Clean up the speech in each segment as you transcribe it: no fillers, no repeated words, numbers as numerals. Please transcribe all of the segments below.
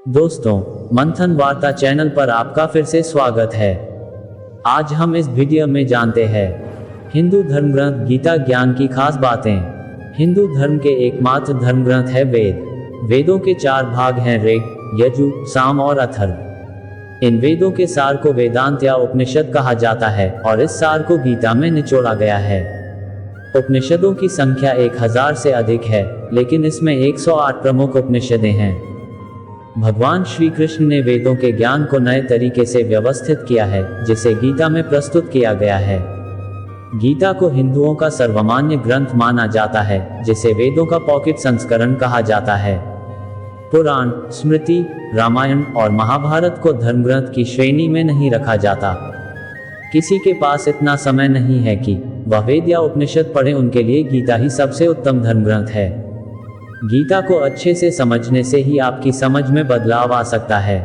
दोस्तों, मंथन वार्ता चैनल पर आपका फिर से स्वागत है। आज हम इस वीडियो में जानते हैं हिंदू धर्म ग्रंथ गीता ज्ञान की खास बातें। हिंदू धर्म के एकमात्र धर्म ग्रंथ है वेद। वेदों के 4 भाग हैं, ऋग, यजु, साम और अथर्व। इन वेदों के सार को वेदांत या उपनिषद कहा जाता है और इस सार को गीता में निचोड़ा गया है। उपनिषदों की संख्या 1000 से अधिक है, लेकिन इसमें 108 प्रमुख उपनिषदें हैं। भगवान श्री कृष्ण ने वेदों के ज्ञान को नए तरीके से व्यवस्थित किया है, जिसे गीता में प्रस्तुत किया गया है। गीता को हिंदुओं का सर्वमान्य ग्रंथ माना जाता है, जिसे वेदों का पॉकेट संस्करण कहा जाता है। पुराण, स्मृति, रामायण और महाभारत को धर्मग्रंथ की श्रेणी में नहीं रखा जाता। किसी के पास इतना समय नहीं है कि वह वेद या उपनिषद पढ़े, उनके लिए गीता ही सबसे उत्तम धर्मग्रंथ है। गीता को अच्छे से समझने से ही आपकी समझ में बदलाव आ सकता है।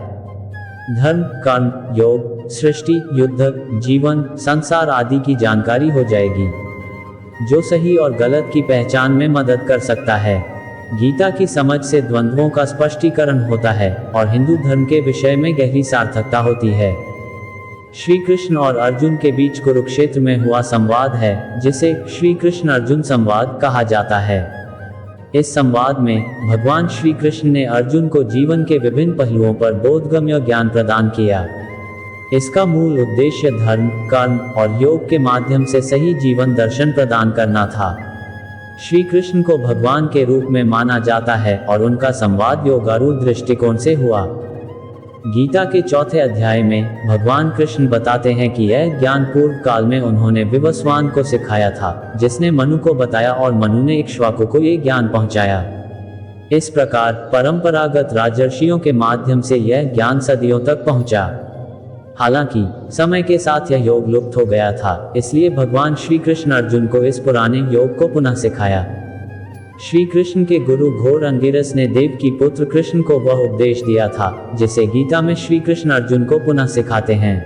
धर्म, कर्म, योग, सृष्टि, युद्ध, जीवन, संसार आदि की जानकारी हो जाएगी, जो सही और गलत की पहचान में मदद कर सकता है। गीता की समझ से द्वंद्वों का स्पष्टीकरण होता है और हिंदू धर्म के विषय में गहरी सार्थकता होती है। श्री कृष्ण और अर्जुन के बीच कुरुक्षेत्र में हुआ संवाद है, जिसे श्री कृष्ण अर्जुन संवाद कहा जाता है। इस संवाद में भगवान श्री कृष्ण ने अर्जुन को जीवन के विभिन्न पहलुओं पर बोधगम्य ज्ञान प्रदान किया। इसका मूल उद्देश्य धर्म, कर्म और योग के माध्यम से सही जीवन दर्शन प्रदान करना था। श्री कृष्ण को भगवान के रूप में माना जाता है और उनका संवाद योगारूढ़ दृष्टिकोण से हुआ। गीता के 4थे अध्याय में भगवान कृष्ण बताते हैं कि यह ज्ञान पूर्व काल में उन्होंने विवस्वान को सिखाया था, जिसने मनु को बताया और मनु ने इक्ष्वाकु को ये ज्ञान पहुंचाया। इस प्रकार परंपरागत राजर्षियों के माध्यम से यह ज्ञान सदियों तक पहुंचा। हालांकि समय के साथ यह योग लुप्त हो गया था, इसलिए भगवान श्री कृष्ण अर्जुन को इस पुराने योग को पुनः सिखाया। श्री कृष्ण के गुरु घोर अंगिरस ने देव की पुत्र कृष्ण को वह उपदेश दिया था, जिसे गीता में श्री कृष्ण अर्जुन को पुनः सिखाते हैं।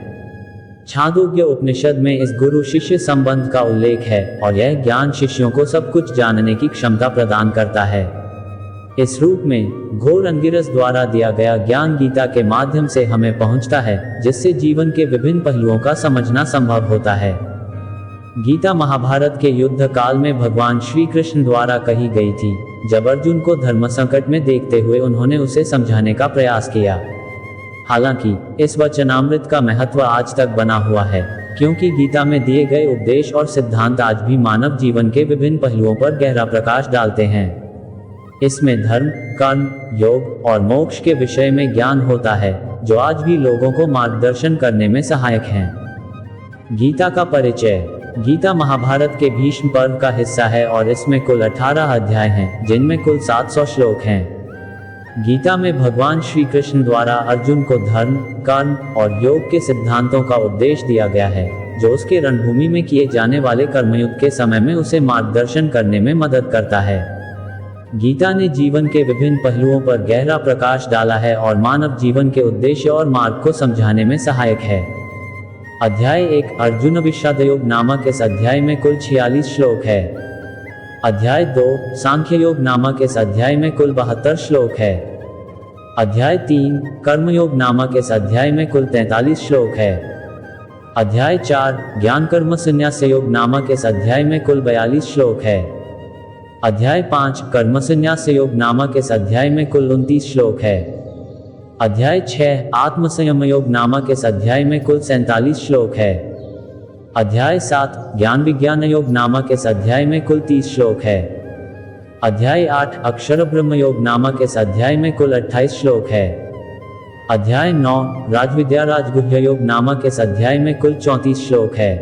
छांदोग्य उपनिषद में इस गुरु शिष्य संबंध का उल्लेख है और यह ज्ञान शिष्यों को सब कुछ जानने की क्षमता प्रदान करता है। इस रूप में घोर अंगिरस द्वारा दिया गया ज्ञान गीता के माध्यम से हमें पहुंचता है, जिससे जीवन के विभिन्न पहलुओं का समझना संभव होता है। गीता महाभारत के युद्ध काल में भगवान श्री कृष्ण द्वारा कही गई थी, जब अर्जुन को धर्म संकट में देखते हुए उन्होंने उसे समझाने का प्रयास किया। हालांकि इस वचनामृत का महत्व आज तक बना हुआ है, क्योंकि गीता में दिए गए उपदेश और सिद्धांत आज भी मानव जीवन के विभिन्न पहलुओं पर गहरा प्रकाश डालते हैं। इसमें धर्म, कर्म, योग और मोक्ष के विषय में ज्ञान होता है, जो आज भी लोगों को मार्गदर्शन करने में सहायक हैं। गीता का परिचय। गीता महाभारत के भीष्म पर्व का हिस्सा है और इसमें कुल 18 अध्याय हैं, जिनमें कुल 700 श्लोक हैं। गीता में भगवान श्री कृष्ण द्वारा अर्जुन को धर्म, कर्म और योग के सिद्धांतों का उपदेश दिया गया है, जो उसके रणभूमि में किए जाने वाले कर्मयुद्ध के समय में उसे मार्गदर्शन करने में मदद करता है। गीता ने जीवन के विभिन्न पहलुओं पर गहरा प्रकाश डाला है और मानव जीवन के उद्देश्य और मार्ग को समझाने में सहायक है। अध्याय 1 अर्जुन विषाद योग नामक इस अध्याय में कुल 46 श्लोक है। अध्याय 2 सांख्य योग नामक इस अध्याय में कुल 72 श्लोक है। अध्याय 3 कर्मयोग नामक इस अध्याय में कुल 43 श्लोक है। अध्याय 4 ज्ञान कर्म संन्यास योग नामक इस अध्याय में कुल 42 श्लोक है। अध्याय 5 कर्म संन्यास योग नामक इस अध्याय में कुल 29 श्लोक है। अध्याय 6 आत्म संयम योग नामक इस अध्याय में कुल 47 श्लोक है। अध्याय 7 ज्ञान विज्ञान योग नामक इस अध्याय में कुल 30 श्लोक है। अध्याय 8 अक्षर ब्रह्म योग नामक इस अध्याय में कुल 28 श्लोक है। अध्याय 9 राजविद्या राजगुह्य योग नामक इस अध्याय में कुल 34 श्लोक है।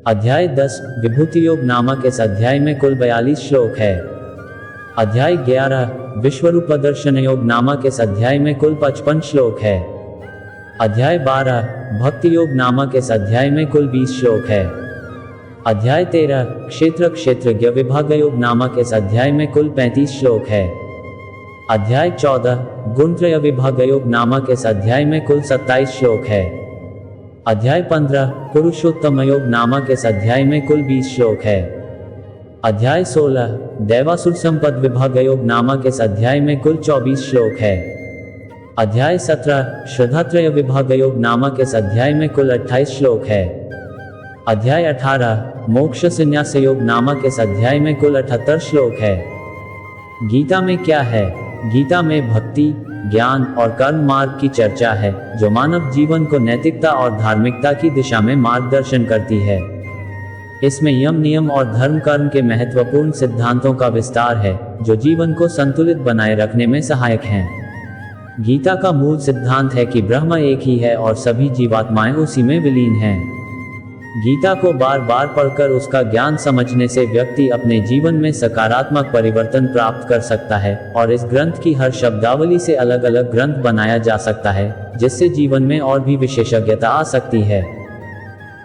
अध्याय 10 विभूति योग नामक इस अध्याय में कुल 42 श्लोक है। अध्याय 11 विश्वरूप दर्शन योग नामक इस अध्याय में कुल 55 श्लोक है। अध्याय 12 भक्ति योग नामक इस अध्याय में कुल 20 श्लोक है। अध्याय 13 क्षेत्र क्षेत्रज्ञ विभाग योग नामक इस अध्याय में कुल 35 श्लोक है। अध्याय 14 गुणत्रय विभाग योग नामक इस अध्याय में कुल 27 श्लोक है। अध्याय 15 पुरुषोत्तम योग नामक इस अध्याय में कुल 20 श्लोक है। अध्याय 16 दैवासुर संपद विभाग योग नामक इस अध्याय में कुल 24 श्लोक है। अध्याय 17 श्रद्धात्रय विभाग योग नामक इस अध्याय में कुल 28 श्लोक है। अध्याय 18 मोक्ष संन्यास योग नामक इस अध्याय में कुल 78 श्लोक है। गीता में क्या है? गीता में भक्ति, ज्ञान और कर्म मार्ग की चर्चा है, जो मानव जीवन को नैतिकता और धार्मिकता की दिशा में मार्गदर्शन करती है। इसमें यम, नियम और धर्म कर्म के महत्वपूर्ण सिद्धांतों का विस्तार है, जो जीवन को संतुलित बनाए रखने में सहायक हैं। गीता का मूल सिद्धांत है कि ब्रह्म एक ही है और सभी जीवात्माएं उसी में विलीन हैं। गीता को बार बार पढ़कर उसका ज्ञान समझने से व्यक्ति अपने जीवन में सकारात्मक परिवर्तन प्राप्त कर सकता है और इस ग्रंथ की हर शब्दावली से अलग अलग ग्रंथ बनाया जा सकता है, जिससे जीवन में और भी विशेषज्ञता आ सकती है।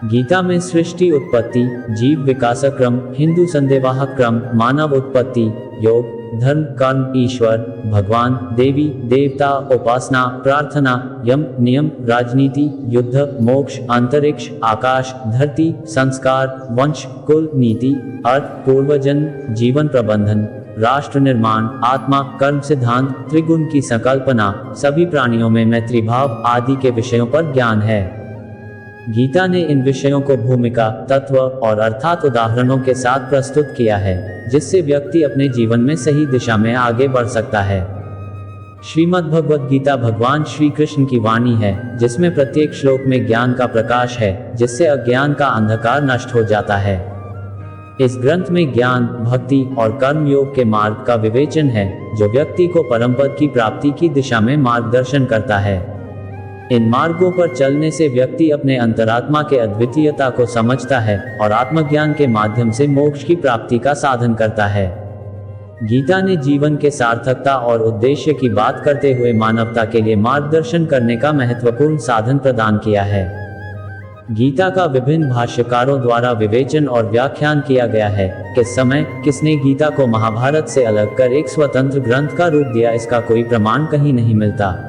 गीता में सृष्टि उत्पत्ति, जीव विकास क्रम, हिंदू संदेवाह क्रम, मानव उत्पत्ति, योग, धर्म, कर्म, ईश्वर, भगवान, देवी देवता, उपासना, प्रार्थना, यम, नियम, राजनीति, युद्ध, मोक्ष, अंतरिक्ष, आकाश, धरती, संस्कार, वंश, कुल, नीति, अर्थ, पूर्वजन्म, जीवन प्रबंधन, राष्ट्र निर्माण, आत्मा, कर्म सिद्धांत, त्रिगुण की संकल्पना, सभी प्राणियों में मैत्री भाव आदि के विषयों पर ज्ञान है। गीता ने इन विषयों को भूमिका, तत्व और अर्थात उदाहरणों के साथ प्रस्तुत किया है, जिससे व्यक्ति अपने जीवन में सही दिशा में आगे बढ़ सकता है। श्रीमद् भगवद गीता भगवान श्री कृष्ण की वाणी है, जिसमें प्रत्येक श्लोक में ज्ञान का प्रकाश है, जिससे अज्ञान का अंधकार नष्ट हो जाता है। इस ग्रंथ में ज्ञान, भक्ति और कर्म योग के मार्ग का विवेचन है, जो व्यक्ति को परम पद की प्राप्ति की दिशा में मार्गदर्शन करता है। इन मार्गों पर चलने से व्यक्ति अपने अंतरात्मा के अद्वितीयता को समझता है और आत्मज्ञान के माध्यम से मोक्ष की प्राप्ति का साधन करता है। गीता ने जीवन के सार्थकता और उद्देश्य की बात करते हुए मानवता के लिए मार्गदर्शन करने का महत्वपूर्ण साधन प्रदान किया है। गीता का विभिन्न भाष्यकारों द्वारा विवेचन और व्याख्यान किया गया है। किस समय किसने गीता को महाभारत से अलग कर एक स्वतंत्र ग्रंथ का रूप दिया, इसका कोई प्रमाण कहीं नहीं मिलता।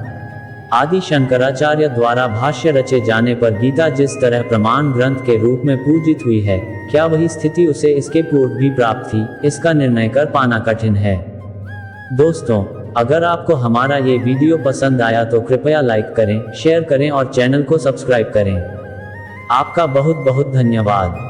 आदि शंकराचार्य द्वारा भाष्य रचे जाने पर गीता जिस तरह प्रमाण ग्रंथ के रूप में पूजित हुई है, क्या वही स्थिति उसे इसके पूर्व भी प्राप्त थी, इसका निर्णय कर पाना कठिन है। दोस्तों, अगर आपको हमारा ये वीडियो पसंद आया तो कृपया लाइक करें, शेयर करें और चैनल को सब्सक्राइब करें। आपका बहुत बहुत धन्यवाद।